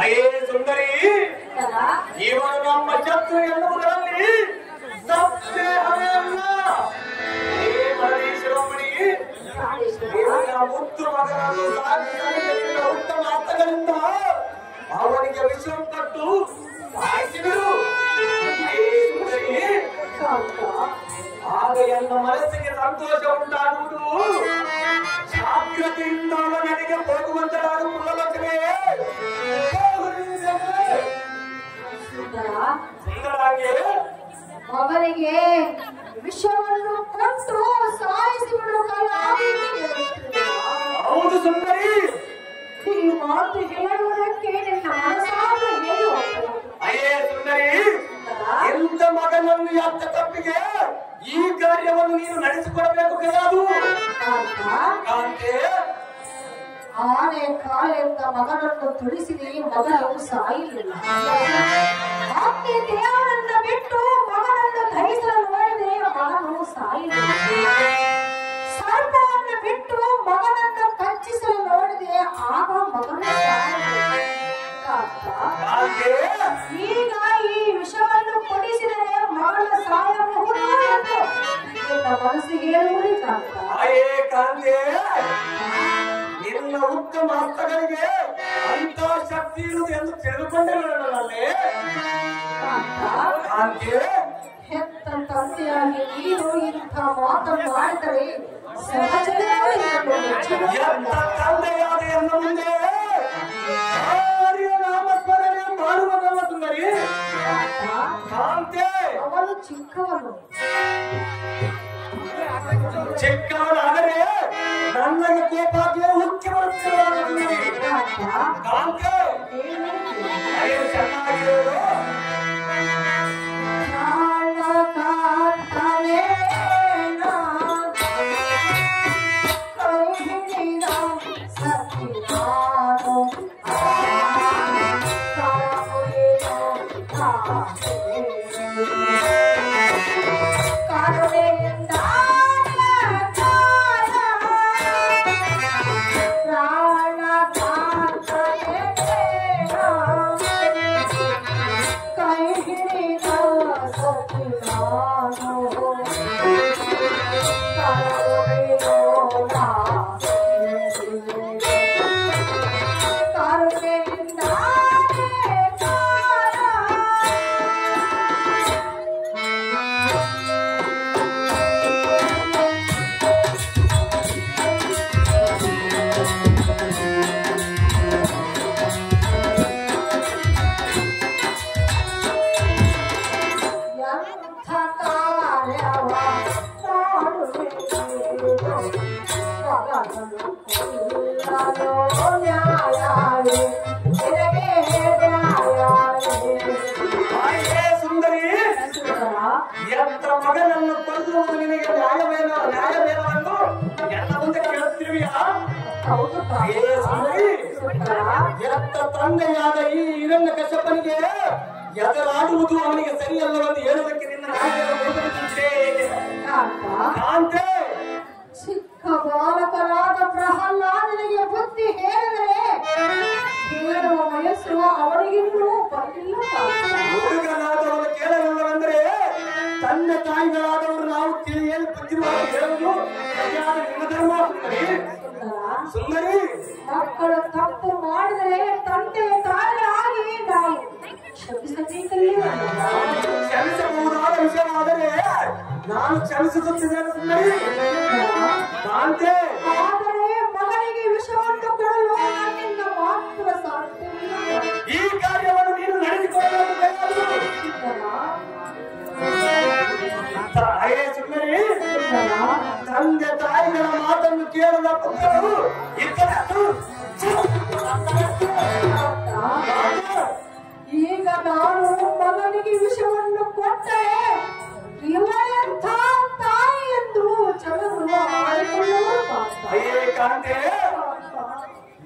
ಅಯ್ಯೇ ಸುಂದರಿ, ಇವನು ನಮ್ಮ ಶತ್ರು ಎನ್ನುವುದರಲ್ಲಿ ಸಂದೇಹವೇಲ್ಲ. ಶಿರೋಮಣಿ, ಮುತ್ತು ಮಗನನ್ನು ಸಾಧಿಸಲಿಲ್ಲ ಉತ್ತಮ ಅರ್ಥಗಳಿಂದ ಅವನಿಗೆ ವಿಷಯ ಕೊಟ್ಟು ಸಾಯಿಸಿದರು. ಆಗ ಎನ್ನ ಮನಸ್ಸಿಗೆ ಸಂತೋಷ ಉಂಟಾಗುವುದು. ಜಾಗ್ರತೆಯಿಂದ ನನಗೆ ಹೋಗುವಂತರಾದ ಮುಲ್ಲಲಕ್ಷ್ಮೇ ಸುಂದರಾಗಿ ಮಗನಿಗೆ ವಿಷವನ್ನು ಕೊಟ್ಟು ಸಾಯಿಸಿಬಿಡುವ ಕಾಲ. ಹೌದು ಸುಂದರಿ, ಈ ಮಾತು ಹೇಳುವುದಕ್ಕೆ ನಿನ್ನ ಮನಸ್ಸಾಗ ಏನು? ಅಯ್ಯೇ ಸುಂದರಿ, ಎಂತ ಮಗನನ್ನು ಎತ್ತ ತಪ್ಪಿಗೆ ಈ ಕಾರ್ಯವನ್ನು ನೀನು ನಡೆಸಿಕೊಡಬೇಕು ಕೆಲವು ಕಾಂತೆ. ಆನೆ ಕಾಲೆಂದ ಮಗನನ್ನು ತುಳಿಸಿದೆ, ಮಗನು ಸಾಯಲಿಲ್ಲ. ಆಕೆ ದೇವರನ್ನ ಬಿಟ್ಟು ಮಗನನ್ನು ಧರಿಸಲು ನೋಡಿದೆ, ಮಗನು ಸಾಯಲಿಲ್ಲ. ಸರ್ಪವನ್ನು ಬಿಟ್ಟು ಮಗನನ್ನು ಕಚ್ಚಿಸಲು ನೋಡಿದೆ, ಆಗ ಮಗನು ಸಾಯಲಿಲ್ಲ. ಈಗ ಈ ವಿಷವನ್ನು ಕೊಡಿಸಿದರೆ ಮಗನ ಸಾಯಬಹುದು ಎಂದು ನಿನ್ನ ಮನಸ್ಸಿಗೆ ಹೇಳುವುದೇ ಕಾಂತ. ಅಯ್ಯೇ ಕಾಂತೆ, ನಿನ್ನ ಉತ್ತಮ ಹಸ್ತಗಳಿಗೆ ಅಂತ ಶಕ್ತಿ ಇರುವುದು ಎಂದು ತಿಳಿದುಕೊಂಡಿರಲಿಲ್ಲವೇ ಕಾಂತೆ? ಹೆತ್ತ ತಂದೆಯಾಗಿ ನೀನು ಇಂಥ ಮಾತನ್ನು ಮಾಡಿದರೆ ಸಹಜವೇ ಎಂತ ತಂದೆಯಾದ ಎನ್ನ ಮುಂದೆ ನಾಮಸ್ಮರಣೆ ಮಾಡುವುದಲ್ಲ ಸುಂದರಿ ಕಾಂತೆ. ಅವನು ಚಿಕ್ಕವನು. ಚಿಕ್ಕವನಾದರೆ ನನಗೆ ಕೋಪಾಗ್ಯ ಹುಕ್ಕಿ ಬರುತ್ತಿರುವುದು ಕಾಂತೆ. ಅಯ್ಯೋ ಚೆನ್ನಾಗಿರೋದು ಸುಂದರಿ. ಎಂತ ಮಗನನ್ನು ಕೊಲ್ಲುವುದು ನಿನಗೆ ನ್ಯಾಯವೇನೋ ನ್ಯಾಯವೇನೋ ಎಲ್ಲ ಮುಂದೆ ಕೇಳುತ್ತಿರುವಿಯಾ? ಸುಂದರಿ, ಎಂತ ತಂದೆಯಾದ ಈ ಹಿರಣ್ಯ ಕಶ್ಯಪನಿಗೆ ಎದುರಾಡುವುದು ಅವನಿಗೆ ಸರಿಯಲ್ಲವೆಂದು ಹೇಳುವುದಕ್ಕೆ ನಿನ್ನ ಕಾಂತೆ. ಚಿಕ್ಕ ಬಾಲಕರಾದ ಪ್ರಹ್ಲಾದನಿಗೆ ಬುದ್ಧಿ ಹೇಳಿದರೆ ಕೇಳುವ ವಯಸ್ಸು ಅವನಿಗಿನ್ನೂ ಬರಲಿಲ್ಲ. ಹುಡುಗನಾದವನು ಕೇಳಲಿಲ್ಲವೆಂದರೆ ತಂದೆ ತಾಯಿಗಳಾದವರು ನಾವು ಏನು ಬುದ್ಧಿಮಾತು ಹೇಳುವುದು ಸರಿಯಾದ ನಿಮ್ಮ ಧರ್ಮ. ಸುಂದರಿ, ಮಕ್ಕಳು ತಪ್ಪು ಮಾಡಿದರೆ ತಂದೆ ತಾಯಿಯಾಗಿ ನಾವು ಕ್ಷಮಿಸಬೇಕಲ್ಲ. ಕ್ಷಮಿಸಬಹುದಾದ ವಿಷಯವಾದರೆ ನಾನು ಕ್ಷಮಿಸುತ್ತಿದ್ದೇನೆ ಸುಂದರಿ ಕಾಂತೆ. ಆದರೆ ಮಗನಿಗೆ ವಿಷವನ್ನು ಕೊಡಲು ನನ್ನಿಂದ ಮಾತ್ರ ಸಾಧ್ಯವಿಲ್ಲ. ಈ ಕಾರ್ಯವನ್ನು ನೀನು ನಡೆಸಿಕೊಳ್ಳಬೇಕು. ಸುಂದರಿ, ತಂದೆ ತಾಯಿಗಳ ಮಾತನ್ನು ಕೇಳದ ಪುತ್ರರು ಈಗ ನಾನು ಮಗನಿಗೆ ವಿಷವನ್ನು ಕೊಟ್ಟರೆ ಇವಳೆಂಥ ತಾಯಿ ಎಂದು ಚಲವನ್ನು ಮಾಡಿಕೊಳ್ಳುವ ಕಾಂತೆ.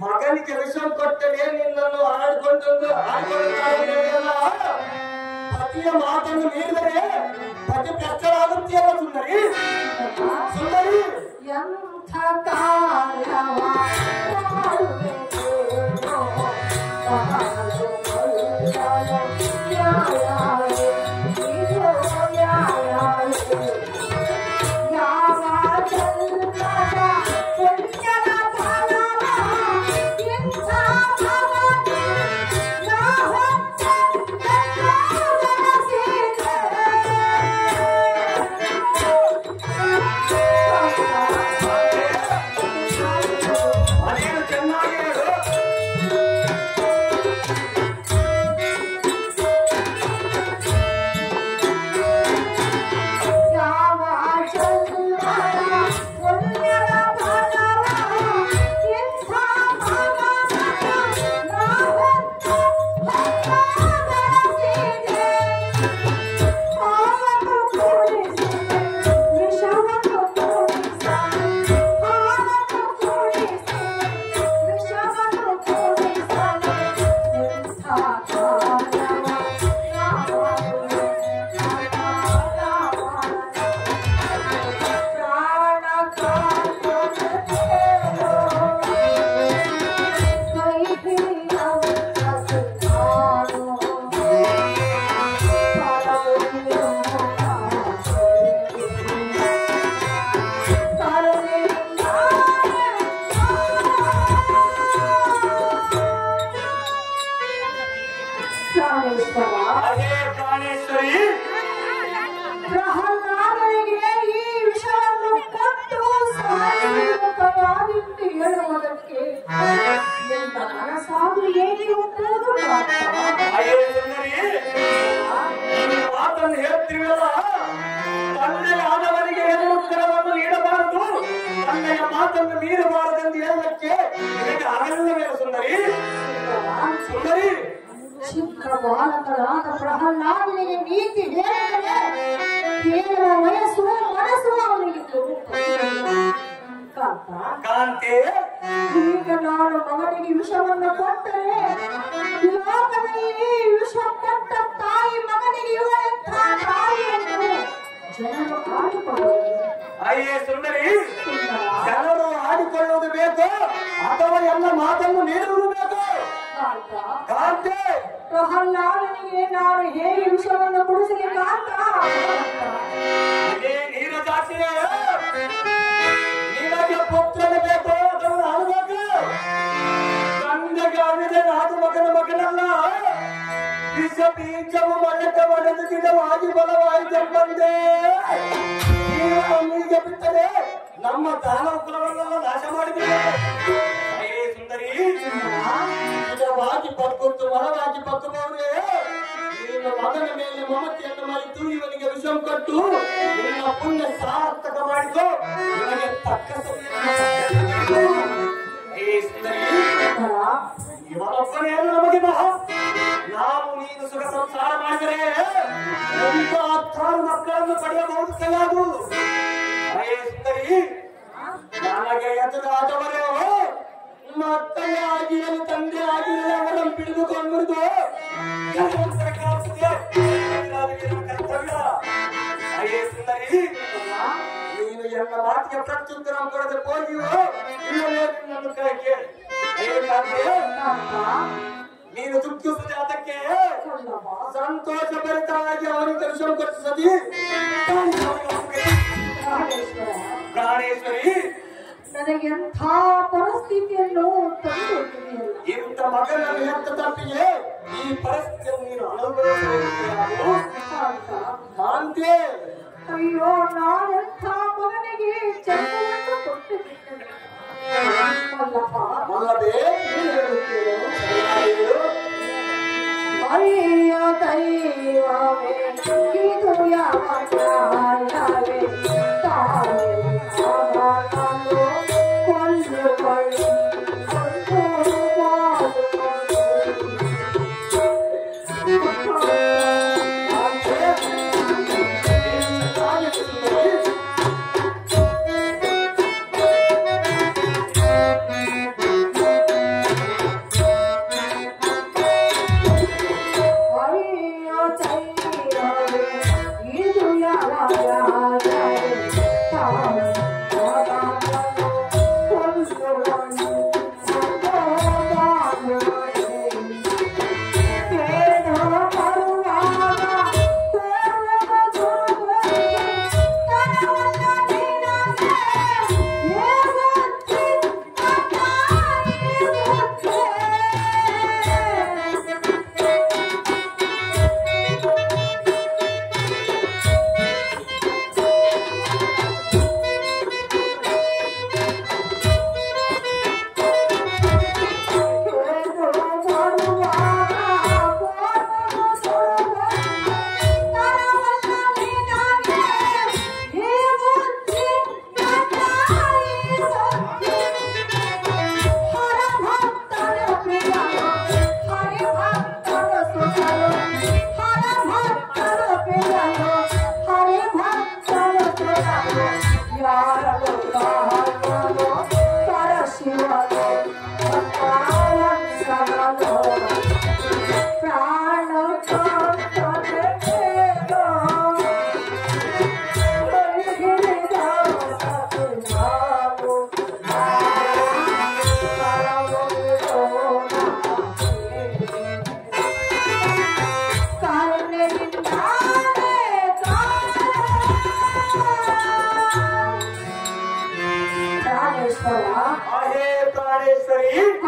ಮಗನಿಗೆ ವಿಷ ಕೊಟ್ಟರೆ ನಿನ್ನನ್ನು ಆಡ್ಕೊಂಡೊಂದು ಪತಿಯ ಮಾತನ್ನು ಮೀರಿದರೆ ಪತಿ ಕಷ್ಟವಾಗುತ್ತೆಯಲ್ಲ ಸುಂದರಿ. ಸುಂದರಿ, ಎಂಥ ಕಾರ್ಯವ ಮಾಡುವೆನು ನಿನ್ನ ಮನಸ್ಸಾದ್ರೂ ಹೇಗೆ ಒಪ್ಪುವುದು ಪಾರ್ಥ? ಹಾಗೆ ಸುಂದರಿ ಈ ಮಾತನ್ನು ಹೇಳ್ತೀವಲ್ಲ, ತಂದೆಯಾದವರಿಗೆ ಏನು ಉತ್ತರವನ್ನು ನೀಡಬಾರದು, ತಂದೆಯ ಮಾತನ್ನು ಮೀರಬಾರದೆಂದು ಹೇಳಲಿಕ್ಕೆ ನಿನಗೆ ಅಗಲ್ಲವೇ ಸುಂದರಿ? ಸುಂದರಿ, ಚಿಕ್ಕ ಬಾಲಕರಾದ ಪ್ರಹ್ಲಾದನಿಗೆ ನೀತಿ ಹೇಳಿದರೆ ಕೇವಲ ವಯಸ್ಸು ಮನಸ್ಸು ಅವನಿಗೆ ಕಾಂತೆ, ಈಗ ನಾನು ಮಗನಿಗೆ ವಿಷವನ್ನು ಕೊಟ್ಟರೆ ಲೋಕದಲ್ಲಿ ವಿಷ ಕೊಟ್ಟ ತಾಯಿ ಮಗನಿಗೆ ಇವಳೆಂಥ ತಾಯಿಯನ್ನು ಜನರು ಆಡಿಕೊಳ್ಳುವುದು. ಅಯ್ಯೇ ಸುಂದರಿ, ಜನರು ಆಡಿಕೊಳ್ಳುವುದು ಬೇಕು ಅಥವಾ ಎಲ್ಲ ಮಾತನ್ನು ನೀಡುವುದು ಬೇಕು? ಕಾಂತೆ, ಪ್ರಹ್ಲಾದನಿಗೆ ನಾನು ಹೇಗೆ ವಿಷವನ್ನು ಕುಡಿಸಲಿ ಕಾಂತ? ನೀರ ಜಾತಿಯೇ, ನಿನಗೆ ಪುತ್ರನ ಬೇಕು ಅದನ್ನು ಆಡಬೇಕು. ತಂದೆಗೆ ಆಗಿದೆ ರಾಜ ಮಗನಲ್ಲ, ವಿಷ ಬೀಜವು ಮಣ್ಣಕ್ಕೆ ಒಡೆದು ಗಿಡವಾಗಿ ಬಲವಾಯಿತೆಂಬಂದೇ ನೀರಿಗೆ ಬಿಟ್ಟರೆ ನಮ್ಮ ದಾನವ ಕುಲವನ್ನೆಲ್ಲ ನಾಶ ಮಾಡಿದ್ದೇವೆ. ಅಯ್ಯೇ ಸುಂದರಿ, ಗಿಡವಾಗಿ ಬಗ್ಗುತ್ತು ಮರವಾಗಿ ಬಗ್ಗಬಹುದೇ? ನಿನ್ನ ಮಗನ ಮೇಲೆ ಮಮತೆಯನ್ನು ಮರೆತು ಇವನಿಗೆ ವಿಷಂ ಕೊಟ್ಟು ನಿನ್ನ ಪುಣ್ಯ ಸಾರ್ಥಕ ಮಾಡಿಕೊ, ನಿನಗೆ ತಕ್ಕ ಇವನೊಬ್ಬನೇ ನಮಗೆ ಮಹಾ. ನಾವು ನೀನು ಸುಖ ಸಂಸಾರ ಮಾಡಿದರೆ ಒಂದು 10 ಮಕ್ಕಳನ್ನು ಪಡೆಯಬಹುದು ಕೈಯಾದು. ಅಯ್ಯೇ ಸುಂದರಿ, ನನಗೆ ಎದುರಾದವರು ಮಕ್ಕಳೇ ಆಗಿರಲು ತಂದೆ ಆಗಿರಲು ಅವರನ್ನು ಹಿಡಿದುಕೊಂಡು ಕರ್ತವ್ಯ. ಅಯ್ಯೇ ಸುಂದರಿ, ನೀನು ಎಲ್ಲ ಮಾತಿಗೆ ಪ್ರತ್ಯುತ್ತರ ಕೊಡದೆ ಹೋಗಿಯೋ ಇಲ್ಲವೇ ನನ್ನ ಕೈ ಕೇಳಿ. ನೀನು ದುಃಖಿಸಿದೆ, ಅದಕ್ಕೆ ಸಂತೋಷ ಭರಿತರಾಗಿ ಅವನಿಗೆ ವಿಷಯ ಕೊಡಿಸದಿ. ಪ್ರಾಣೇಶ್ವರಿ, ನನಗೆ ಎಂಥ ಪರಿಸ್ಥಿತಿಯನ್ನು ತಂದು ಇಂಥ ಮಗನನ್ನು ಹೆತ್ತ ತಪ್ಪಿಗೆ ಈ ಪರಿಸ್ಥಿತಿಯನ್ನು ನೀನು ಅನುಭವಿಸಬೇಕು. ಕಾಂತೆ, ಅಯ್ಯೋ, ನಾನೆಂಥ ಮಗನಿಗೆ ಜನ್ಮವನ್ನು ಕೊಟ್ಟಿದ್ದೇನೆ. ಅಲ್ಲದೆ ಅಯ್ಯ ದೈವವೇ, ಇದು ಯಾವ ನ್ಯಾಯವೇ? ತಾಯಿ ಮಗನನ್ನು ಕೊಂದುಕೊಳ್ಳಿ,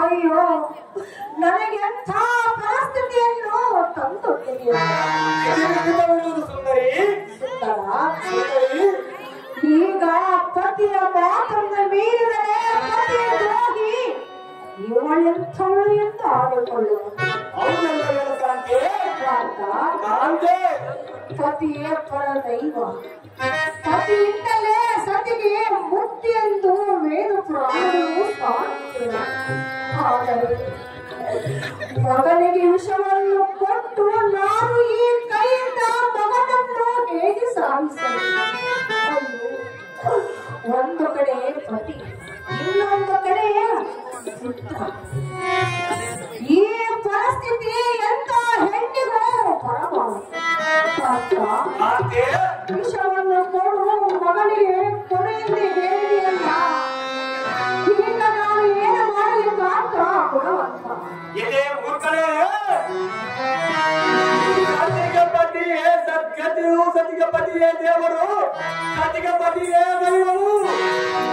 ಅಯ್ಯೋ, ನನಗೆ ಎಂಥ ಪರಿಸ್ಥಿತಿಯನ್ನು ತಂದೊಡ್ಡಿದೆಯಲ್ಲ ಸುಂದರಿ. ಈಗ ಪತಿಯ ಮಾತನ್ನು ಮೀರಿದರೆ ಪತಿಯ ದ್ರೋಹಿ, ಎಂಥವಳು ಎಂದು ಆಡಿಕೊಳ್ಳುವುದು. ಅವನಲ್ಲ ಕಾಂತೆ ಕಾಂತೆ ಪತಿಯೇ ಪರದೈವ. ಪತಿಯಿಂದಲೇ ಸತಿಗೆ ಮುಕ್ತಿ ಎಂದು ವೇದ ಪುರಾಣಗಳು ಸಾರುತ್ತವೆ. ಆದರೆ ಮಗನಿಗೆ ವಿಷವನ್ನು ಕೊಟ್ಟು ನಾನು ಈ ಕೈಯಿಂದ ಮಗನನ್ನು ಹೇಗೆ ಸಾಧಿಸಲಿ? ಒಂದು ಕಡೆ ಪತಿ, ಇನ್ನೊಂದು ಕಡೆ ಪುತ್ರ. ಈ ಪರಿಸ್ಥಿತಿ ಎಂತ ಹೆಣ್ಣಿಗೂ ವಿಷವನ್ನು ಕೊಡು ಮಗನಿಗೆ ಕೊನೆಯಲ್ಲಿ ಹೇಳಿದೆಯಲ್ಲ, ಈಗ ನಾನು ಏನು ಮಾಡಲಿ ಮಾತ್ರ ಗುಣವಂತ. ಸತಿಗೆ ಪತಿಯೇ ಸದ್ಗತಿಯು, ಸತಿಗೆ ಪತಿಯೇ ದೇವರು, ಸತಿಗೆ ಪತಿಯೇ ದೈವವು.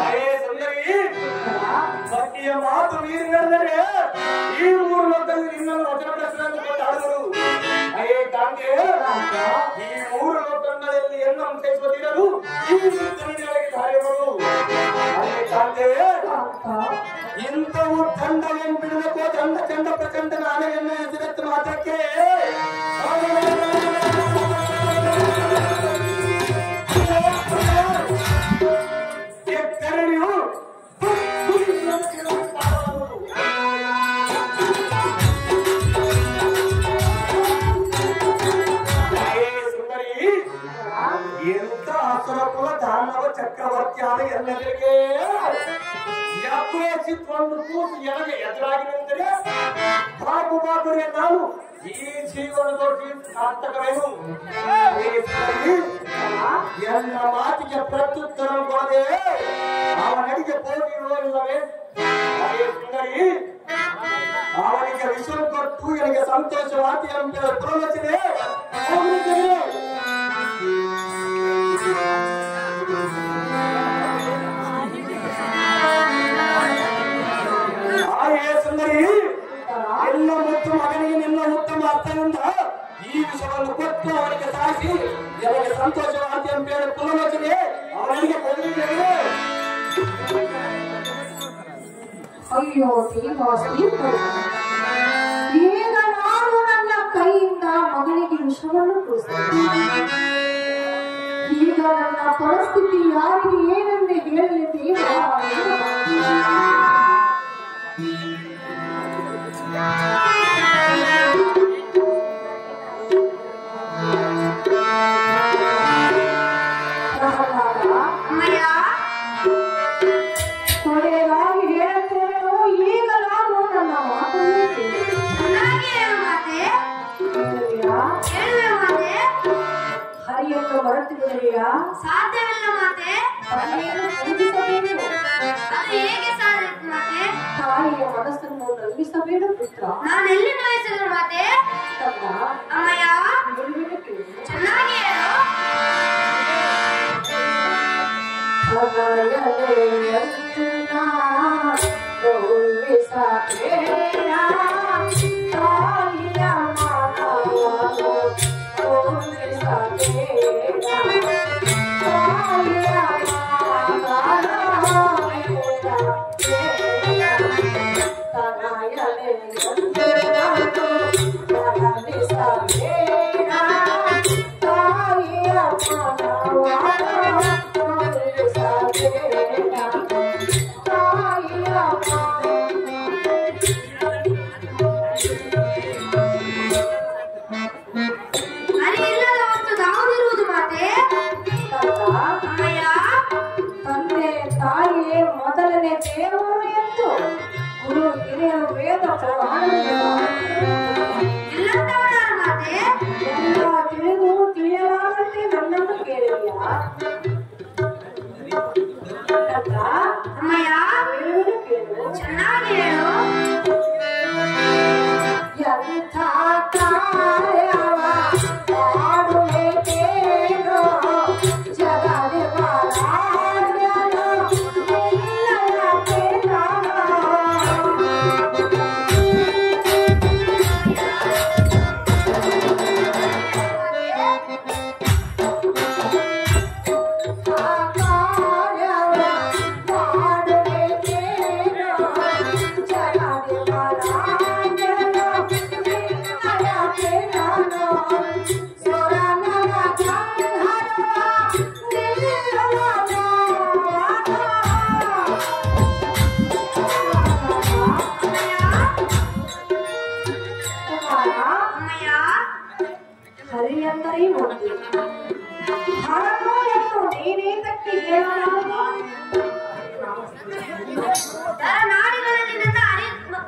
ಅರೇ ಸುಂದರಿ, ಸತಿಯ ಮಾತು ಮೀರಿದರೆ ಈ ಮೂರು ಲೋಕದಲ್ಲಿ ನಿನ್ನನ್ನು ವಚನಪ್ರಶ್ನೆಯನ್ನು ಕೊಂಡಾಡುವರು. ಅರೇ ಕಾಂತೆ, ಈ ಮೂರು ಲೋಕಗಳಲ್ಲಿ ಎನ್ನು ಅಂಶಿಸುವುದಿರಲು ಈ ಕಣ್ಣಿನೊಳಗೆ ಕಾರ್ಯಗಳು. ಅರೇ ಕಾಂತೆ, ಇಂಥವು ತಂಡವನ್ನು ಬಿಡಬೇಕು. ತಂಡ ಚಂಡ ಪ್ರಚಂಡ ನಾನೆಯನ್ನು ಹೆಸರೆತ್ತು ಮಾತ್ರಕ್ಕೆ ಕರಣಿಯು ಸುಂದರಿ, ಎಂತ ಅಸುರಕುಲ ದಾನವ ಚಕ್ರವರ್ತಿಯಾದ ಎಲ್ಲರಿಗೆ ಒಂದು ಕೂಸು ಎನಗೆ ಎದುರಾಗಿ ನಿಂತರೆ ಬಾಬುರೆ ನಾನು ಈ ಜೀವನದೊಳಗೆ ಸಾರ್ಥಕವೇನು? ಎಲ್ಲ ಮಾತಿಗೆ ಪ್ರತ್ಯುತ್ತರ ಕೊಡದೆ ಅವನಿಗೆ ಹೋಗಿರುವಲ್ಲವೇ? ಸುಂದರಿ, ಅವನಿಗೆ ವಿಷ ಕೊಟ್ಟು ನನಗೆ ಸಂತೋಷವಾದಿ ಅಂತ ಪ್ರವಚನೆ ಸುಂದರಿ, ಎಲ್ಲ ಮತ್ತು ಮಗನಿಗೆ ನಿನ್ನ ಉತ್ತಮ ಅರ್ಥದಿಂದ ಈ ವಿಷಯವನ್ನು ಕೊಟ್ಟು ಅವನಿಗೆ ಸಾಗಿಸಿ ನನಗೆ ಸಂತೋಷವಾದಿ ಅಂತ ಹೇಳಿ ಪುನರ್ವಚನೆ ಅವನಿಗೆ ಕೊಡಲಿದ್ದೇನೆ. ಅಯ್ಯೋ ಈಗ ನಾನು ನನ್ನ ಕೈಯಿಂದ ಮಗನಿಗೆ ವಿಷವನ್ನು ಕೊಡಿಸ್ತೇನೆ. ಈಗ ನನ್ನ ಪರಿಸ್ಥಿತಿ ಯಾರಿಗೆ ಏನೆಂದು ಹೇಳಲಿ? ಕೊನೆಯದಾಗಿ ಹೇಳುತ್ತೇನೆ, ಈಗ ನಾನು ನನ್ನ ಹರಿಯನ್ನು ಬರುತ್ತಿದ್ದೀರಾ? ಸಾಧ್ಯವಿಲ್ಲ ಮಾತೆ. ಪೂಜಿಸಬೇಕು. ಹೇಗೆ ಸಾಧ್ಯ ಮಾತೆ? ತಾಯಿಯ ಮನಸ್ಸನ್ನು ನಂಬಿಸಬೇಡ ಪುತ್ರ. ನಾನು ಎಲ್ಲಿ ನೋಯಿಸಿದ್ರು ಮಾತೆ? ಅಮ್ಮಯ್ಯ ಚೆನ್ನಾಗಿ ಹೇಳು. ಸರಿ ಹೋಗಿ ಹಣನು ಎಂದು ನೀನೇತಕ್ಕೆ ಹೇಳಲಾಗದು? ನಾಡಿಗಳಲ್ಲಿ ನನ್ನ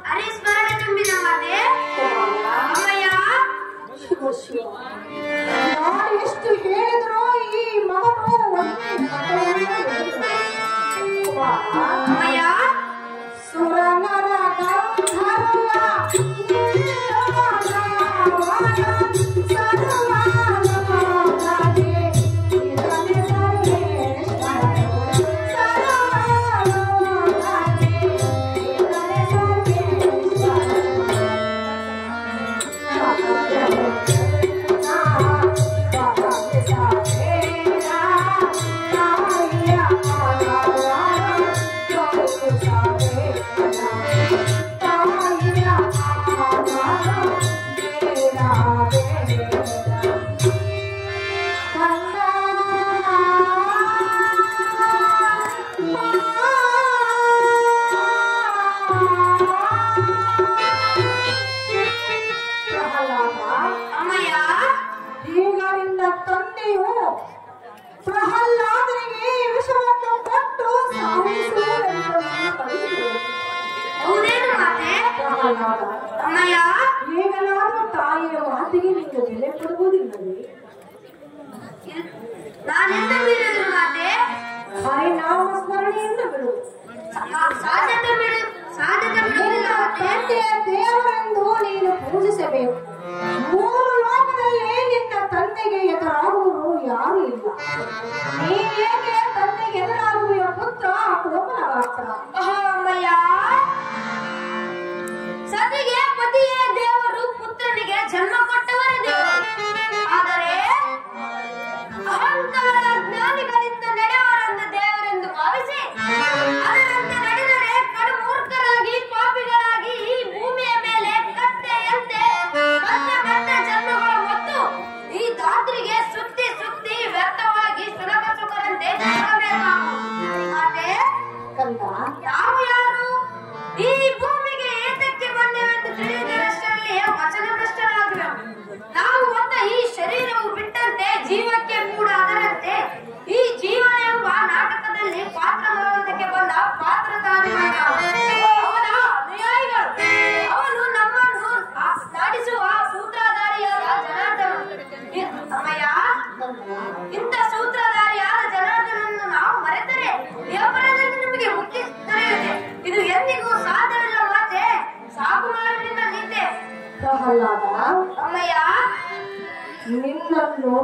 ಹರಿಸ್ಮರಣೆ ತುಂಬಿದ ಮಾತೆ ಅಮ್ಮಯ್ಯ. ಶಿವ ಶಿವ, ನಾನು ಎಷ್ಟು ಹೇಳಿದ್ರು ಈ ಮಗನು ಒಂದೇ ಮಾತನ್ನು ಹೇಳಿದನು. ಅಮ್ಮಯ್ಯ, ಸುರನರ ಗಂಧರ್ವ ಪ್ರಹ್ಲಾದನಿಗೆ ವಿಷವನ್ನು ಕೊಟ್ಟು ಹೌದೇನು ಮಾತೆ ಅಮ್ಮಯ್ಯ? ಈಗಲಾದರೂ ತಾಯಿಯ ಮಾತಿಗೆ ನೀನು ಬೆಲೆ ಕೊಡುವುದಿಲ್ಲವೇ? ನಾನೆಂತ ಬಿಡುವುದು ಮಾತೆ? ಹರಿನಾಮ ಸ್ಮರಣೆಯಿಂದ ಬಿಡು. ಸಾಧ್ಯತೆ ಬಿಡುವುದಿಲ್ಲ ಮಾತೆ. ತಂದೆಯ ದೇವರೆಂದು ನೀನು ಪೂಜಿಸಬೇಕು. ಮೂರು ಲೋಕದಲ್ಲಿ ನಿನ್ನ ತಂದೆಗೆ ಎದುರಾಗುವರು ಯಾರು ಇಲ್ಲ. ನೀನೇಕೆ ತಂದೆಗೆ ಎದುರಾಗುವ ಪುತ್ರ ಕೋಮಲ ಗಾತ್ರ? ಅಮ್ಮಯ್ಯ, ಸತಿಗೆ ಪತಿಯೇ ದೇವರು, ಪುತ್ರನಿಗೆ ಜನ್ಮ ಕೊಟ್ಟವರೇ ದೇವರು. ಆದರೆ ಅಹಂಕಾರ ಜ್ಞಾನಿಗಳಿಂದ ನಡೆಯವರನ್ನು ದೇವರೆಂದು ಭಾವಿಸಿ ಅದರಂತೆ ನಡೆದರೆ ಕಡು ಮೂರ್ಖರಾಗಿ ಪಾಪಿಗಳಾಗಿ ಈ ಭೂಮಿಯ ಮೇಲೆ ಕತ್ತೆಯಂತೆ ಕತ್ತೆ ಜನ್ಮಗಳು ಮತ್ತು ಈ ಧಾತ್ರಿಗೆ ಸುತ್ತಿ ಸುತ್ತಿ ವ್ಯರ್ಥವಾಗಿ ಸುಲಭ ಸುಖರಂತೆ ಯಾರು ಈ ಭೂಮಿಗೆ ಏತಕ್ಕೆ ಬಂದೆವೆಂದು ತಿಳಿದರಷ್ಟರಲ್ಲಿ ವಚನ ಭ್ರಷ್ಟರಾಗುವೆವು. ನಾವು ಹೊತ್ತ ಈ ಶರೀರವು ಬಿಟ್ಟಂತೆ ಜೀವಕ್ಕೆ ಕೂಡ ಅದರಂತೆ ಈ ಜೀವನ ಎಂಬ ನಾಟಕದಲ್ಲಿ ಪಾತ್ರ ಮಾಡುವುದಕ್ಕೆ ಬಂದ ಪಾತ್ರಧಾರಿಗಳು ಅವನ ಅನುಯಾಯಿಗಳು. ಅವನು ನಮ್ಮನ್ನು ನಾಡಿಸುವ ಸೂತ್ರಧಾರಿಯಾದ ಜನಾರ್ದನ. ಅಮ್ಮಯ್ಯ, ಇಂಥ ಸೂತ್ರಧಾರಿಯಾದ ಜನಾರ್ದನನ್ನು ನಾವು ಮರೆತರೆ ವ್ಯಾಪಾರದಲ್ಲಿ ನಮಗೆ ಮುಕ್ತಿ ದೊರೆಯುತ್ತೆ. ಇದು ಎಂದಿಗೂ ಸಾಧ್ಯವಿಲ್ಲ ಮಾತೆ. ಸಾಕು ಮಾಡಿದ ನಿಂದೆ ಪ್ರಹ್ಲಾದ, ಅಮ್ಮಯ್ಯ. ನಿನ್ನನ್ನು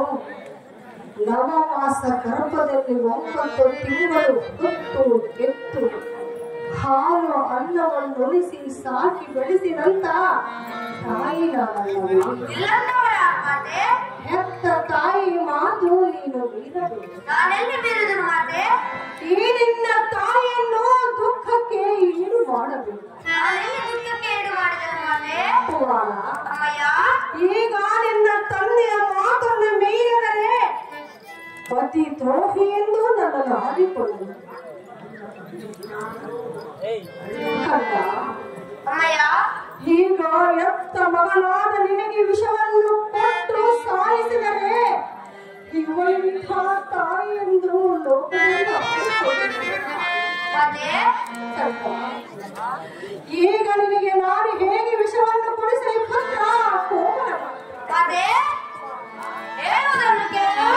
ನವಮಾಸ ಗರ್ಭದಲ್ಲಿ 9 ತಿಂಗಳು ಹೊತ್ತು ಎತ್ತು ಹಾಲು ಅನ್ನವನ್ನು ಉಳಿಸಿ ಸಾಕಿ ಬೆಳೆಸಿದಂತ ತಾಯಿ ನಾನಲ್ಲವೇ? ಇಲ್ಲಂದವರ ಮಾತೆ. ಹೆತ್ತ ತಾಯಿ ಮಾತು ನೀನು ಮೀರಬೇಕು. ನಾನೆಲ್ಲಿ ಮೀರಿದನು ಮಾತೆ? ಈ ನಿನ್ನ ತಾಯಿಯನ್ನು ದುಃಖಕ್ಕೆ ಈಡು ಮಾಡಬೇಕು. ನಾನೆಲ್ಲಿ ದುಃಖಕ್ಕೆ ಈಡು ಮಾಡಿದನು ಮಾತೆ? ಪುರಾಣ, ಅಮ್ಮಯ್ಯ, ಈಗ ನಿನ್ನ ತಂದೆಯ ಮಾತನ್ನು ಮೀರಿದರೆ ಪತಿ ದ್ರೋಹಿ ಎಂದು ನನ್ನನ್ನು ಆಡಿಕೊಳ್ಳಲು ಅಮ್ಮಯ್ಯ, ಈಗ ಎತ್ತ ಮಗನಾದ ನಿನಗೆ ವಿಷವನ್ನು ಕೊಟ್ಟು ಸಾಯಿಸಿದರೆ ಇವಳಿಂಥ ತಾಯಿ ಎಂದು ಲೋಕದಲ್ಲಿ ಮಾತೆ. ಈಗ ನಿನಗೆ ನಾನು ಹೇಗೆ ವಿಷವನ್ನು ಕೊಡಿಸಲಿ ಪುತ್ರ ಕೋಮಲ ಮಾತೆ, ಹೇಳುವುದನ್ನು ಕೇಳು.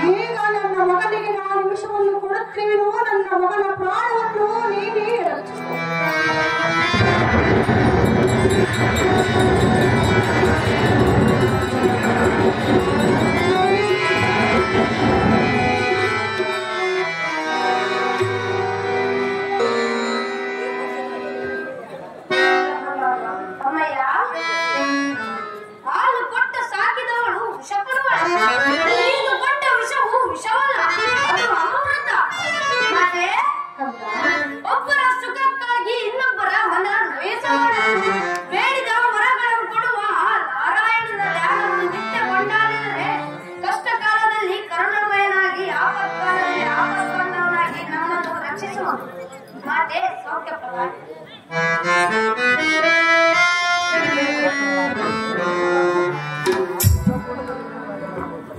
ಈಗ ನನ್ನ ಮಗನಿಗೆ ನಾನು ವಿಷವನ್ನು ಕೊಡುತ್ತೇನೋ ನನ್ನ ಮಗನ ಪ್ರಾಣವನ್ನು ನೀನೇ ರಕ್ಷಿಸು. ಅಮ್ಮಯ್ಯ, ಹಾಲು ಕೊಟ್ಟ ಸಾಕಿದವಳು ವಿಷಪರುವಳು. ನೀನು ಕೊಟ್ಟ ವಿಷವು ವಿಷವಲ್ಲ, ಅದು ಅಮೃತ. ಮತ್ತೆ ಒಬ್ಬರ ಸುಖಕ್ಕಾಗಿ ಇನ್ನೊಬ್ಬರ ಮನ ದ್ವೇಷವಲ್ಲ. ಬೇಡಿದ ವರಗಳನ್ನು ಕೊಡುವ ಆ ನಾರಾಯಣನ ಧ್ಯಾನವನ್ನು ನಿತ್ಯ ಕೊಂಡಾಡಿದರೆ ಕಷ್ಟ ಕಾಲದಲ್ಲಿ ಕರುಣಮಯನಾಗಿ ಆಪತ್ಕಾಲದಲ್ಲಿ ಆಪತ್ಕೊಂಡವನಾಗಿ ನಮ್ಮನ್ನು ರಕ್ಷಿಸುವ ಮಾತೆ ಸೌಖ್ಯಪ್ರದಾಯ.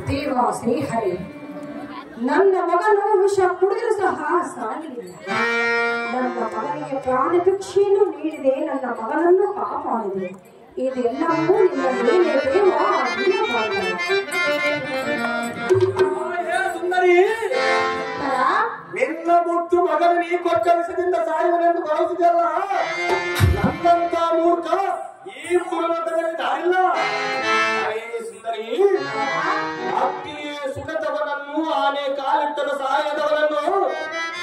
ದೇವ ಶ್ರೀಹರಿ, ನನ್ನ ಮಗನು ವಿಷ ಕುಡಿದರೂ ಸಹ ಸಾಗಲಿಲ್ಲ. ನನ್ನ ಮಗನಿಗೆ ಪ್ರಾಣ ಭಿಕ್ಷೆಯನ್ನು ನೀಡಿದೆ, ನನ್ನ ಮಗನನ್ನು ಕಾಪಾಡಿದೆ. ಇದೆಲ್ಲವೂ ನಿನ್ನ ಮೇಲೆ ದೇವ ಅಧೀನವಾಗಿದೆ. ಸುಂದರಿ, ನಿನ್ನ ಮುತ್ತು ಮಗನ ನೀ ಕೊಟ್ಟ ವಿಷದಿಂದ ಸಾಯುವನೆಂದು ಭಾವಿಸಿದೆಯಲ್ಲ, ನನ್ನಂತ ಮೂರ್ಖ ಈ ಮೂಲದಲ್ಲಿ ದಾರಿಲ್ಲ. ಸುಂದರಿ, ಅಕ್ಕಿಯೇ ಸುಖದವನನ್ನು ಆನೆ ಕಾಲಿಟ್ಟಲು ಸಾಯದವನನ್ನು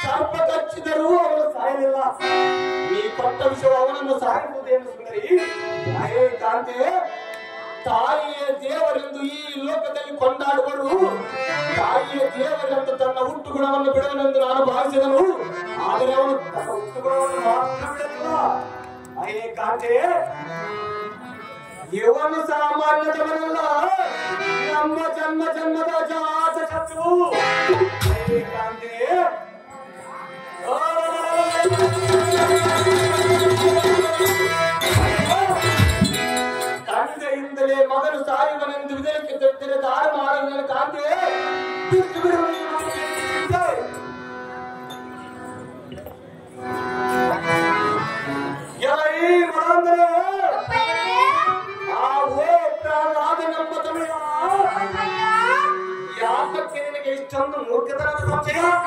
ಸರ್ಪ ಕಚ್ಚಿದರೂ ಅವನು ಸಾಯಲಿಲ್ಲ. ನೀ ಕೊಟ್ಟ ವಿಷವು ಅವನನ್ನು ಸಾಯಿಸುವುದೇನು ಸುಂದರಿ? ಕಾಂತೆ, ತಾಯಿಯ ದೇವರೆಂದು ಈ ಲೋಕದಲ್ಲಿ ಕೊಂಡಾಡುವರು. ತಾಯಿಯ ದೇವರೆಂದು ತನ್ನ ಹುಟ್ಟು ಗುಣವನ್ನು ಬಿಡುವನೆಂದು ನಾನು ಭಾವಿಸಿದನು. ಆದರೆ ಅವನು ತನ್ನ ಹುಟ್ಟು ಗುಣವನ್ನು ಮಾತ್ರ ಬಿಡಲಿಲ್ಲ. ಕಾಂತೆ, ಇವನು ಸಾಮಾನ್ಯದವನಲ್ಲ, ನಮ್ಮ ಜನ್ಮ ಜನ್ಮದ ಜಾತ ಶತ್ರು. ಕಾಂತೆ, ತಂದೆಯಿಂದಲೇ ಮಗನು ಸಾಯುವನೆಂದು ವಿಜಯಕ್ಕೆ ತೆಗೆದರೆ ದಾರಿ ಮಾಡಲು ಕಾಂತೆ ಬಿಟ್ಟು ಬಿಡುವುದು.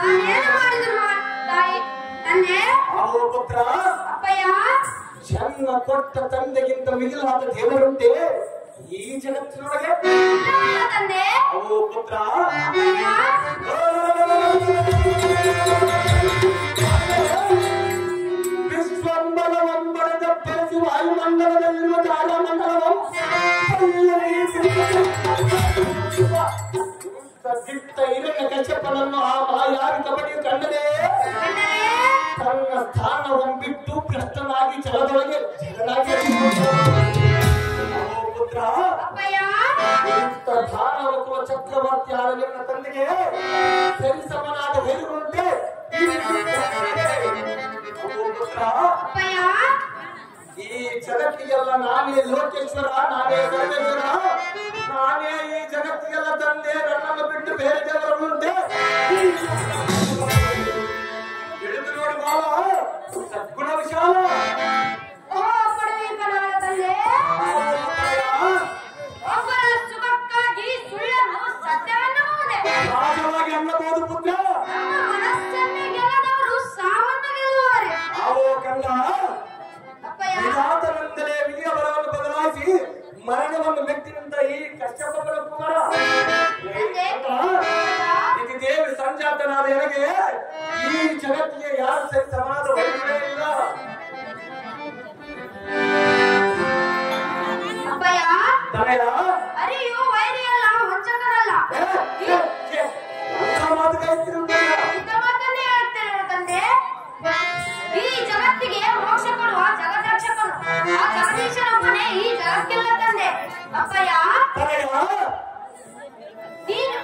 ನಾನೇನು ಮಾಡಿದ್ರು ತಾಯಿ ತಂದೆ ಅವೋ ಪುತ್ರ ಅಪ್ಪಯ್ಯ ಜನ್ಮ ಕೊಟ್ಟ ತಂದೆಗಿಂತ ಮಿಗಿಲಾದ ದೇವರುಂಟೆ ಈ ಜಗತ್ತಿನೊಳಗೆ ತಂದೆ ಅವೋ ಪುತ್ರ ಅಪ್ಪಯ್ಯ ವಿಶ್ವಂಬಲವಂಬಳದ ಬೆಳೆಸಿ ವಾಯುಮಂಡಲದಲ್ಲಿರುವ ತಾರಾಮಂಡಲವಂ ದಿಟ್ಟ ಹಿರಣ್ಯ ಕಶ್ಯಪನನ್ನು ಆ ಮಾಯಾವಿ ಕಬಡಿಯು ಕಂಡರೆ ತನ್ನ ಸ್ಥಾನವನ್ನು ಬಿಟ್ಟು ಭ್ರಷ್ಟನಾಗಿ ಜಲದೊಳಗೆ ಜಗನಾಗಿ ಪುತ್ರ ಇಂಥ ಧಾರಾವಕುವ ಚಕ್ರವರ್ತಿ ಆದ ನಿನ್ನ ತಂದೆಗೆ ಸರಿಸಮನಾದ ಹೆರುಗುಂಟೆ ಪುತ್ರ ಈ ಜಗತ್ತಿಗೆಲ್ಲ ನಾನೇ ಲೋಕೇಶ್ವರ ನಾನೇ ಸರ್ವೇಶ್ವರ ನಾನೇ ಈ ಜಗತ್ತಿಗೆಲ್ಲ ತಂದೆ ನನ್ನನ್ನು ಬಿಟ್ಟು ಬೇರೆ ದೇವರುಂಟೆ ಹಿಡಿದು ನೋಡಿ ಬಾಲ ಸದ್ಗುಣ ವಿಶಾಲ ಒಬ್ಬರ ಸುಖಕ್ಕಾಗಿ ಸುಳ್ಳನ್ನು ಸತ್ಯವೆನ್ನಬಹುದೇ ಸಹಜವಾಗಿ ಅನ್ನಬಹುದು ಪುತ್ರ ನಮ್ಮ ಮನಸ್ಸನ್ನೇ ಗೆಲ್ಲದವರು ಸಾವನ್ನು ಗೆಲ್ಲುವರೆ ಅವೋ ಕಂದ ಅಪ್ಪಯ್ಯ ವಿಧಾತನಂದಲೇ ವಿಧಿಯ ಬಲವನ್ನು ಬದಲಾಯಿಸಿ ಮರಣವನ್ನು ಮೆಟ್ಟಿನಿಂದ ಈ ಕಷ್ಟಪಟ್ಟರ ಕುಮಾರ ಇದು ದೇವಿ ಸಂಜಾತನಾದ ನನಗೆ ಈ ಜಗತ್ತಿಗೆ ಯಾರು ಸರಿ ಸಮಾನ ವೈದ್ಯವೇ ಇಲ್ಲ ಅಪ್ಪಯ್ಯ ತನಯ ಅರಿಯು ವೈರಿಯಲ್ಲ ವಂಚಕರಲ್ಲ ಮಾತು ಕಳಿಸ್ತಿರುವುದಿಲ್ಲ ಇಂಥ ಮಾತನ್ನೇ ಹೇಳ್ತೇನೆ ತಂದೆ ಈ ಜಗತ್ತಿಗೆ ಮೋಕ್ಷ ಕೊಡುವ ಜಗದಕ್ಷಕನು ಆ ಜಗದೀಶನೊಬ್ಬನೇ ಈ ಜಗಕ್ಕೆಲ್ಲ ತಂದೆ ಅಪ್ಪಯ್ಯ ತನಯ ನೀನು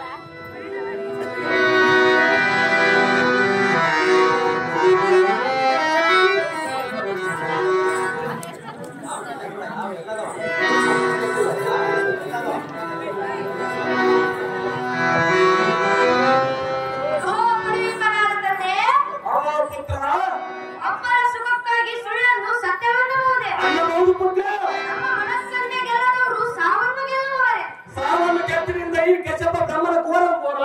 ಅಪ್ಪರ ಸುಖಕ್ಕಾಗಿ ಸುಳ್ಳನ್ನು ಸತ್ಯವೆನ್ನಬಹುದೇ ಅನ್ನಬಹುದು ಪುತ್ರ ನಮ್ಮ ಮನಸ್ಸನ್ನೇ ಗೆಲ್ಲದವರು ಸಾವನ್ನು ಗೆಲ್ಲುವರೆ ಸಾವನ್ನು ಕೆತ್ತಿನಿಂದ ಈ ಕಚಪ ತಮ್ಮನ ಕೋರ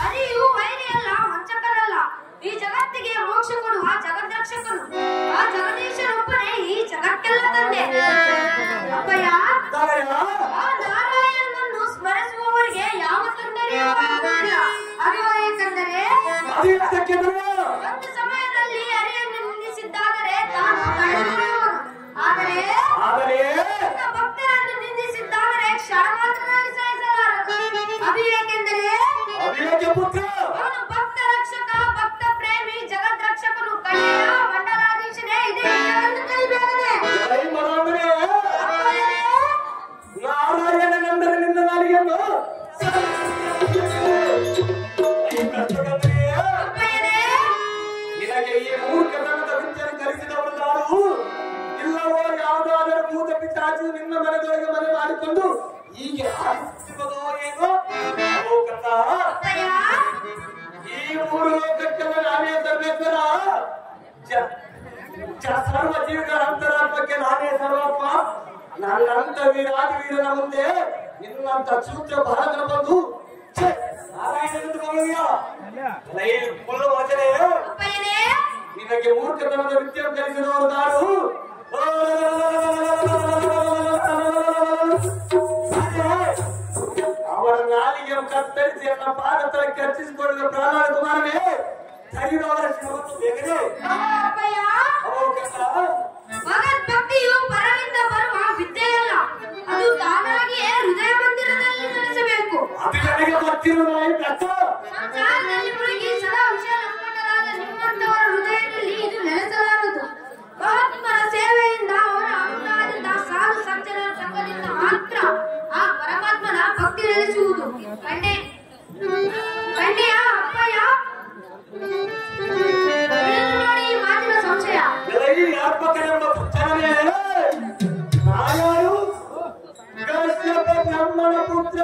ಅರಿಯು ವೈರಿಯಲ್ಲ ವಂಚಕರಲ್ಲ ಈ ಜಗತ್ತಿಗೆ ಮೋಕ್ಷ ಕೊಡುವ ಜಗದಕ್ಷಕನು ಆ ಜಗದೀಶನೊಬ್ಬನೇ ಈ ಜಗಕ್ಕೆಲ್ಲ ತಂದೆ ಅಪ್ಪಯ್ಯ ತನಯ ಆ ನಾರಾಯಣನನ್ನು ಸ್ಮರಿಸುವವರಿಗೆ ಯಾವ ತೊಂದರೆಯೂ ಆಗುವುದಿಲ್ಲ ಅದು ಏಕೆಂದರೆ ಅದು ಯಾಕೆ ಒಂದು ಸಮಯದಲ್ಲಿ ಹರಿಯನ್ನು ನಿಂದಿಸಿದ್ದಾದರೆ ತಾನು ತಡೆದುಕೊಳ್ಳುವನು ಆದರೆ ಆದರೆ ತನ್ನ ಭಕ್ತರನ್ನು ನಿಂದಿಸಿದ್ದಾದರೆ ಕ್ಷಣ ಮಾತ್ರದಲ್ಲಿ ಸಹಿಸಲಾರದು ಅದು ಏಕೆಂದರೆ ಅದೇಕೆ ಪುತ್ರ ಅವನು ಭಕ್ತ ರಕ್ಷಕ ಭಕ್ತ ಪ್ರೇಮಿ ಜಗದ್ ರಕ್ಷಕನು ಕನ್ಯೆಯ ಮಂಡಲಾಧೀಶನೇ ಇದೆ ಎಂದು ತಿಳಿಬೇಕನೆ ಕೈ ಮರಾಂದ್ರೆ ನಾರಾಯಣನೆಂದರೆ ನಿನ್ನ ನಾಲಿಗೆಯನ್ನು ನಿನಗೆ ಈ ಮೂರ್ಖತನದ ವಿದ್ಯೆಯನ್ನು ಕಲಿಸಿದವರು ನಾವು ಇಲ್ಲವೋ ಯಾವುದಾದರೂ ಭೂತ ಪಿಚಾಚಿ ನಿನ್ನ ಮನೆಗಳಿಗೆ ಮನೆ ಮಾಡಿಕೊಂಡು ಹೀಗೆ ಆಡಿಸುವುದೋ ಏನೋ ಅವೋ ಕಂದ ಅಪ್ಪಯ್ಯ ಈ ಮೂರು ಲೋಕಕ್ಕೆಲ್ಲ ನಾನೇ ಸರ್ವೇಶ್ವರ ಸರ್ವ ಜೀವಿಗಳ ಅಂತರಾತ್ಮಕ್ಕೆ ನಾನೇ ಸರ್ವಪ್ಪ ನನ್ನಂತ ವೀರಾದಿವೀರನ ಮುಂದೆ ನಿನ್ನಂತ ಸೂತ್ರ ಭಾರತನ ಬಂದು ಫುಲ್ ವಚನೆ ಅಪ್ಪಯ್ಯನೇ ನಿನಗೆ ಮೂರ್ಖತನದ ವಿದ್ಯೆಯನ್ನು ಕಲಿಸಿದವರು ನಾನು ಅವರ ನಾಲಿಗೆ ಕತ್ತರಿಸಿ ನನ್ನ ಪಾದತರ ಕರ್ಚಿಸಿಕೊಳ್ಳುವ ಪ್ರಾಣ ಕುಮಾರನೇ ಸರಿದವರ ಶ್ರಮತ್ತು ಬೇಗನೆ ಅಪ್ಪಯ್ಯ ಅವಕಾಶ ಭಗವದ್ಭಕ್ತಿಯು ಪರರಿಂದ ಬರುವ ವಿದ್ಯೆಯಲ್ಲ ಅದು ತಾನಾಗಿಯೇ ಹೃದಯ ಮಂದಿರದಲ್ಲಿ ನೆಲೆಸಬೇಕು ಅದು ನನಗೆ ಗೊತ್ತಿರುವ ಕಷ್ಟ ಸಂಸಾರದಲ್ಲಿ ಮುಳುಗಿ ಸದಾ ವಿಷಯ ನಂಬಿಕರಾದ ನಿಮ್ಮಂತವರ ಹೃದಯದಲ್ಲಿ ಇದು ನೆಲೆಸಲಾರದು ಮಹಾತ್ಮರ ಸೇವೆಯಿಂದ ಅವರ ಅನುಗ್ರಹದಿಂದ ಸಾಧು ಸಜ್ಜನರ ಸಂಘದಿಂದ ಮಾತ್ರ ಆ ಪರಮಾತ್ಮನ ಭಕ್ತಿ ನೆಲೆಸುವುದು ಕಣ್ಣೆಯ ಅಪ್ಪಯ್ಯ ನೋಡಿ ಈ ಮಾತಿನ ಸಂಶಯ ಈ ಆತ್ಮಕನೆಂಬ ಪುತ್ರನೇ ನಾಯಾರು ಕಶ್ಯಪ ಬ್ರಹ್ಮನ ಪುತ್ರ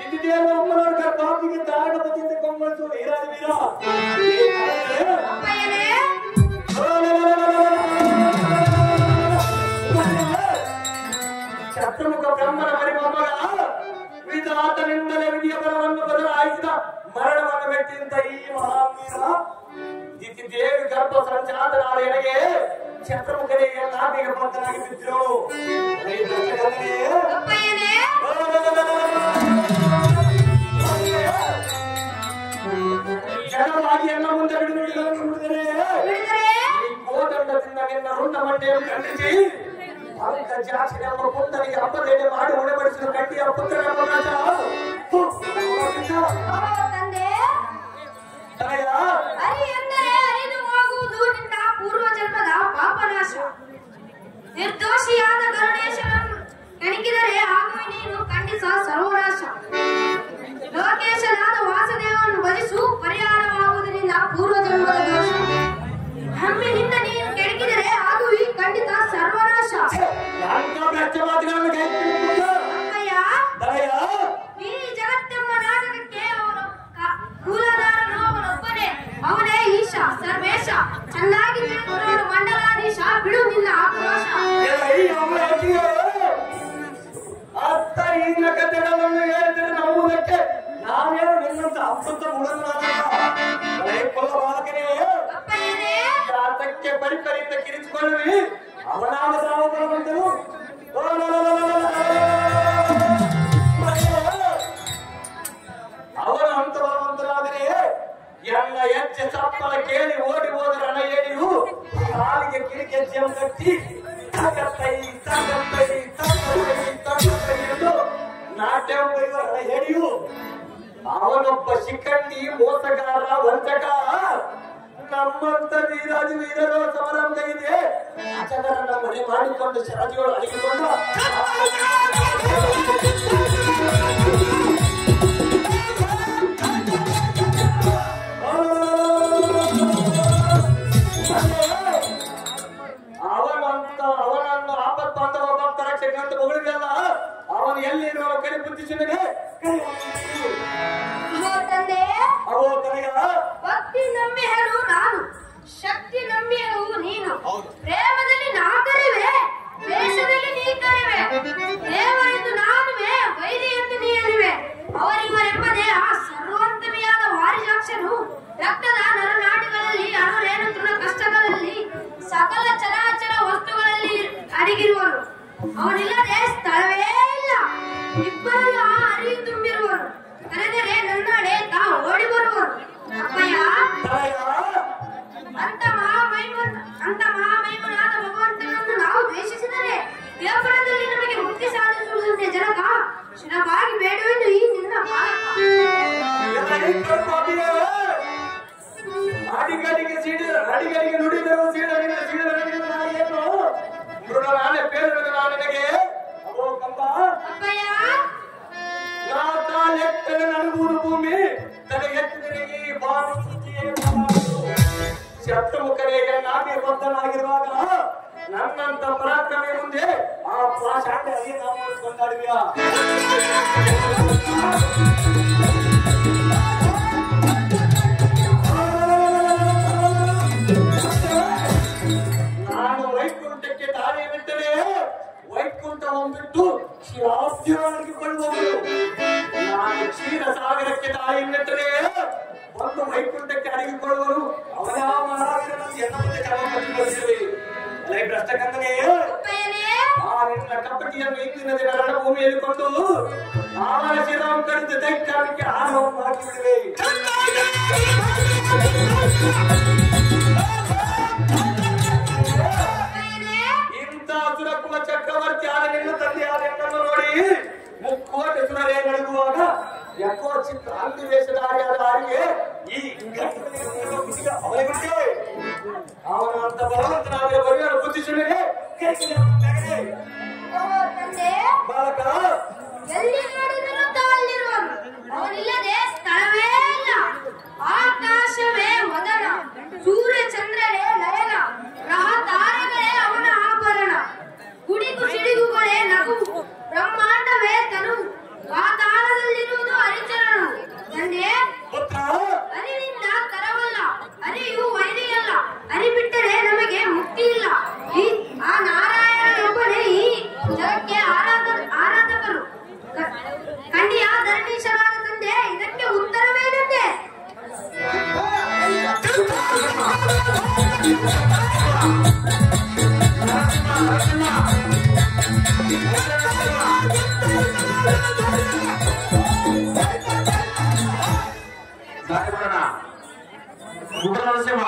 ಇದೇನು ಅಮ್ಮನವರ ಗರ್ಭಾಪಿಗೆ ದಾನಪತಿಯಿಂದ ಕೊಂಬಳಿಸುವ ವೀರಾದಿ ವೀರ ಅಪ್ಪಯ್ಯನೇ ಶತ್ರುಮುಖ ಬ್ರಹ್ಮನ ಮರಿಮೊಮ್ಮಗ ವಿಧಾತನಿಂದಲೇ ವಿಧಿಯ ಬಲವನ್ನು ಬದಲಾಯಿಸಿದ ಮರಣವನ್ನು ಮೆಟ್ಟಿಂತ ಈ ಮಹಾವೀರ ದಿತಿ ದೇವಿ ಗರ್ಭ ಸಂಚಾತನಾದ ಎನಗೆ ಚಂದ್ರಮುಖನಿಗೆ ನಾಭಿಗೆ ಬದ್ಧನಾಗಿ ಬಿದ್ದರು. ಜನವಾಗಿ ಎನ್ನ ಮುಂದೆ ಬಿಡುಗಡೆ ಕೋದಂಡದಿಂದ ನಿನ್ನ ರುಂಡ ಮಂಡೆಯನ್ನು ಖಂಡಿಸಿ ಅಂಕ ಜಾಸ್ತಿ ಎಂಬ ಪುತ್ರನಿಗೆ ಹಬ್ಬದೇನೆ ಮಾಡಿ ಉಣಬಡಿಸಿದ ಕಟ್ಟಿಯ ಪುತ್ರ ಪೂರ್ವ ಜನ್ಮದ ಪಾಪನಾಶ. ನಿರ್ದೋಷಿಯಾದ ಗರುಡೇಶನನ್ನು ಕೆಣಕಿದರೆ ಆಗುವೆ ನೀನು ಖಂಡಿಸ ಸರ್ವನಾಶ. ಲೋಕೇಶನಾದ ವಾಸುದೇವವನ್ನು ಭಜಿಸು ಪರಿಹಾರವಾಗುವುದರಿಂದ ಪೂರ್ವ ಜನ್ಮದ ದೋಷ. ಹಮ್ಮಿನಿಂದ ನೀನು ಕೆಣಕಿದರೆ ಆಗುವಿ ಖಂಡಿತ ಸರ್ವನಾಶ. ಈ ಜಗತ್ತೆಂಬ ನಾಟಕಕ್ಕೆ ಮೂಲದಾರನು ಅವನೊಬ್ಬನೇ. ಅವನೇ ಈಶ ಸರ್ವೇಶ. ಚೆನ್ನಾಗಿ ತಿಳಿದುಕೊಂಡು ಮಂಡಲಾಧೀಶ. ಬಿಡು ನಿನ್ನ ಆಕ್ರೋಶ. ಅತ್ತ ಈಗಿನ ಕಥೆಗಳನ್ನು ಹೇಳಿದರೆ ನಂಬುವುದಕ್ಕೆ ನಾವೇನು ನಿನ್ನಂತ ಅಮೃತ ಬಾಲಕನೇ ಜಾತಕ್ಕೆ ಪರಿಕರಿಂದ ಕಿರಿಸಿಕೊಳ್ಳುವಿ. ಅವನಾದ ಸಾವುಗಳು ಅವನ ಅಂತ ಬರುವಂತರಾದರೆ ಎಲ್ಲ ಹೆಜ್ಜೆ ಚಪ್ಪಲ ಕೇಳಿ ಓಡಿ ಹೋದ ರಣ ಏಡಿಯು ಕಾಲಿಗೆ ಕಿರಿಕೆಜ್ಜೆಯನ್ನು ಕಟ್ಟಿ ತಗತ್ತೈ ತಗತ್ತೈ ತಗತ್ತೈ ತಗತ್ತೈ ಎಂದು ನಾಟ್ಯ ರಣ ಏಡಿಯು. ಅವನೊಬ್ಬ ಶಿಖಂಡಿ ಮೋಸಗಾರ ವಂಚಕ. ನಮ್ಮಂತ ವೀರಾಜು ವೀರರು ಸಮಾರಂಭ ಇದೆ. ಅಚಗರನ್ನ ಮನೆ ಮಾಡಿಕೊಂಡು ಶರಜಿಗಳು ಅಡಗಿಕೊಂಡು ಅವನನ್ನು ಆಪತ್ ಬಾಂಧವ ಭಕ್ತರ ಕ್ಷೇತ್ರ ಮಗಳಿದೆಯಲ್ಲ ಅವನು ಎಲ್ಲಿರುವ ಕಡೆ ಬುದ್ಧಿಸಿದರೆ ಭಕ್ತಿ ನಂಬಿಹರು ನಾನು, ಶಕ್ತಿ ನಂಬಿಹರು ನೀನು. ಪ್ರೇಮದಲ್ಲಿ ನಾ ಕರಿವೆ, ವೇಷದಲ್ಲಿ ನೀ ಕರಿವೆ. ದೇವರೆಂದು ನಾನುವೆ, ವೈರಿ ಎಂದು ನೀ ಅರಿವೆ. ಅವರಿವರೆಂಬುದೇ ಆ ಸರ್ವೋತ್ತಮಿಯಾದ ವಾರಿಜಾಕ್ಷನು. ರಕ್ತದ ನರನಾಡಿಗಳಲ್ಲಿ ಅಣುರೇಣು ತೃಣ ಕಷ್ಟಗಳಲ್ಲಿ ಸಕಲ ಚರಾಚರ ವಸ್ತುಗಳಲ್ಲಿ ಅಡಗಿರುವನು. ಅವನಿಲ್ಲದೆ ಸ್ಥಳವೇ ಇಲ್ಲ. ಇಬ್ಬರಲ್ಲೂ ಆ ಅರಿವು ತುಂಬಿರುವನು. ಕರೆದರೆ ನನ್ನಡೆ ತಾ ಓಡಿ ಬರುವನು. ಅಪ್ಪಯ್ಯ ಅಂತ ಮಹಾಮಹಿಮನಾದ ಭಗವಂತನನ್ನು ನಾವು ದ್ವೇಷಿಸಿದರೆ ದೇವಪುರದಲ್ಲಿ ನಮಗೆ ಮುಕ್ತಿ ಸಾಧಿಸುವುದಂತೆ ಜನಕ ಶಿರವಾಗಿ ಬೇಡುವುದು ಈ ನಿನ್ನ ಅಡಿಗರಿಗೆ ನುಡಿದರು ಸೀಡನಿಗೆ ಏನು ಮೃಗನಾನೆ ಪೇರುವುದು ನನಗೆ. ಅವೋ ಕಂಬ ಲೆಕ್ಕನೆ ನಡುಗುವುದು ಭೂಮಿ ತನ ಎತ್ತಿದರೆ ಈ ಬಾನು ಶತ್ರುಮುಖನಿಗೆ ನಾನೇ ಬದ್ಧನಾಗಿರುವಾಗ ನನ್ನಂತ ಪರಾಕ್ರಮಿ ಮುಂದೆ ಆ ಪಾಷಾಂಡ ಅದೇ ನಾವು ಕೊಂಡಾಡುವಿಯಾ? ನಾನು ವೈಕುಂಠಕ್ಕೆ ದಾರಿ ಬಿಟ್ಟರೆ ವೈಕುಂಠವನ್ನು ಬಿಟ್ಟು ಕ್ಷೀರಾಬ್ಧಿಯಾಗಿಕೊಳ್ಳುವವರು. ನಾನು ಕ್ಷೀರ ಸಾಗರಕ್ಕೆ ದಾರಿಯನ್ನಿಟ್ಟರೆ ಒಂದು ವೈಕುಂಠಕ್ಕೆ ಅಡಗಿಕೊಳ್ಳುವರು. ಅವಯಾವ ಮಹಾವೀರನನ್ನು ಎಲ್ಲ ಮುಂದೆ ಕ್ರಮಪಟ್ಟಿರುತ್ತೇವೆ. ಅಲ್ಲೇ ಭ್ರಷ್ಟಕಂದನೇ ಆ ನಿನ್ನ ಕಪಟಿಯನ್ನು ಇಂದಿನ ದಿನ ರಣಭೂಮಿಯಲ್ಲಿ ಕೊಂಡು ಅವನ ಶಿರವನ್ನು ಕಡಿದು ದೈತ್ಯಕ್ಕೆ ಆಹಾರವನ್ನು ಹಾಕಿಬಿಡುವೆ. ಇಂಥ ಸುರಕುಲ ಚಕ್ರವರ್ತಿ ಆದ ನಿನ್ನ ತಂದೆ ಆದ ಎನ್ನನ್ನು ನೋಡಿ ಮುಕ್ಕೋಟೆ ಸುರರೇ ನಡುಗುವಾಗ ಯಾಕೋ ಚಿತ್ರ ಅಂತಿವೇಶಧಾರಿಯಾದ ಆರಿಗೆ ಈ ಅವನಿಗೆ ಅವನ ಅಂತ ಭಗವಂತನಾದರೆ ಬರೆಯಲು ಬುದ್ಧಿಸುವೇ ಬಾಲಕ ಎಲ್ಲಿ ನೋಡಿದರೂ ತಾಳಿರುವನು. ಅವನಿಲ್ಲದೆ ಸ್ಥಳವೇ ಇಲ್ಲ. ಆಕಾಶವೇ ವದನ, ಸೂರ್ಯ ಚಂದ್ರರೇ ಲಯನ, ಗ್ರಹ ತಾರೆಗಳೇ ಅವನ ಆಭರಣ. ಗುಡಿಗು ಸಿಡಿಗುಗಳೇ ನಗು ನರಸಿಂಹ